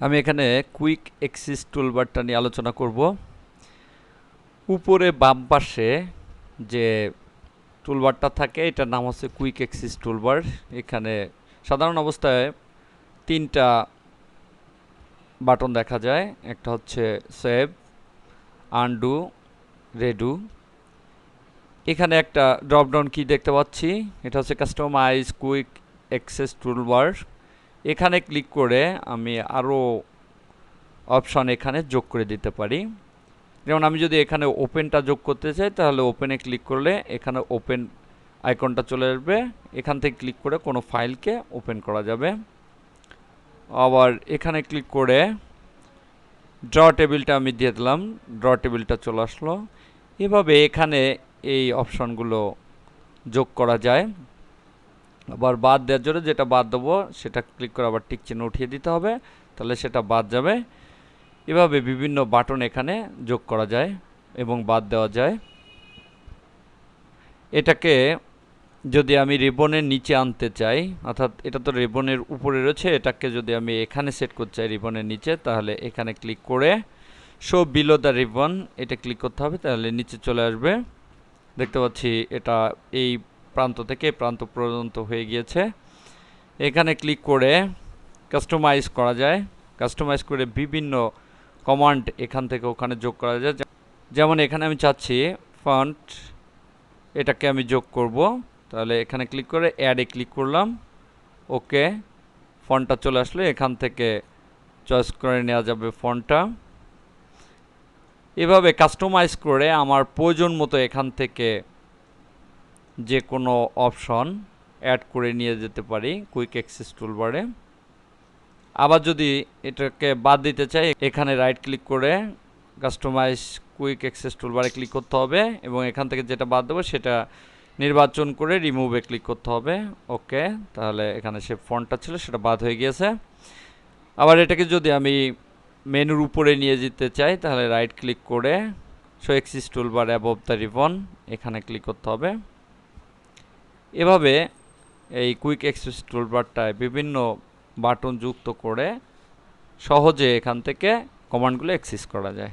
আমি এখানে quick access টুলবারটা নিয়ে আলোচনা করব। উপরে বাম পাশে যে টুলবারটা থাকে এটার নাম হচ্ছে কুইক অ্যাক্সেস টুলবার। এখানে সাধারণ অবস্থায় তিনটা বাটন দেখা যায়, একটা হচ্ছে সেভ, আনডু, রেডু। এখানে একটা ড্রপ ডাউন কি দেখতে পাচ্ছি, এটা হচ্ছে কাস্টমাইজ কুইক অ্যাক্সেস টুলবার। এখানে ক্লিক করে আমি আরও অপশন এখানে যোগ করে দিতে পারি। যেমন আমি যদি এখানে ওপেনটা যোগ করতে চাই তাহলে ওপেনে ক্লিক করলে এখানে ওপেন আইকনটা চলে আসবে, এখান থেকে ক্লিক করে কোনো ফাইলকে ওপেন করা যাবে। আবার এখানে ক্লিক করে ড্র টেবিলটা আমি দিয়ে দিলাম, ড্র টেবিলটা চলে আসলো। এভাবে এখানে এই অপশনগুলো যোগ করা যায়। আবার বাদ দেওয়ার জন্য যেটা বাদ দেবো সেটা ক্লিক করে আবার টিক চিহ্ন উঠিয়ে দিতে হবে, তাহলে সেটা বাদ যাবে। এভাবে বিভিন্ন বাটন এখানে যোগ করা যায় এবং বাদ দেওয়া যায়। এটাকে যদি আমি রিবনের নিচে আনতে চাই, অর্থাৎ এটা তো রিবনের উপরে রয়েছে, এটাকে যদি আমি এখানে সেট করতে চাই রিবনের নিচে, তাহলে এখানে ক্লিক করে শো বিলো দ্য রিবন এটা ক্লিক করতে হবে, তাহলে নিচে চলে আসবে। দেখতে পাচ্ছি এটা এই প্রান্ত থেকে এই প্রান্ত পর্যন্ত হয়ে গিয়েছে। এখানে ক্লিক করে কাস্টমাইজ করা যায়, কাস্টমাইজ করে বিভিন্ন কমান্ড এখান থেকে ওখানে যোগ করা যায়। যেমন এখানে আমি চাচ্ছি ফন্ট, এটাকে আমি যোগ করব, তাহলে এখানে ক্লিক করে অ্যাডে ক্লিক করলাম, ওকে, ফন্টটা চলে আসলে এখান থেকে চয়েস করে নেওয়া যাবে ফন্টটা। এভাবে কাস্টমাইজ করে আমার প্রয়োজন মতো এখান থেকে যে কোনো অপশন অ্যাড করে নিয়ে যেতে পারি কুইক অ্যাক্সেস টুলবারে। আবার যদি এটাকে বাদ দিতে চাই এখানে রাইট ক্লিক করে কাস্টমাইজ কুইক অ্যাক্সেস টুলবারে ক্লিক করতে হবে এবং এখান থেকে যেটা বাদ দেবো সেটা নির্বাচন করে রিমুভে ক্লিক করতে হবে, ওকে, তাহলে এখানে সে ফন্টটা ছিল সেটা বাদ হয়ে গিয়েছে। আবার এটাকে যদি আমি মেনুর উপরে নিয়ে যেতে চাই তাহলে রাইট ক্লিক করে show access toolbar above the ribbon এখানে ক্লিক করতে হবে। এভাবে এই কুইক অ্যাক্সেস টুলবারটায় বিভিন্ন বাটন যুক্ত করে সহজে এখান থেকে কমান্ডগুলো অ্যাক্সেস করা যায়।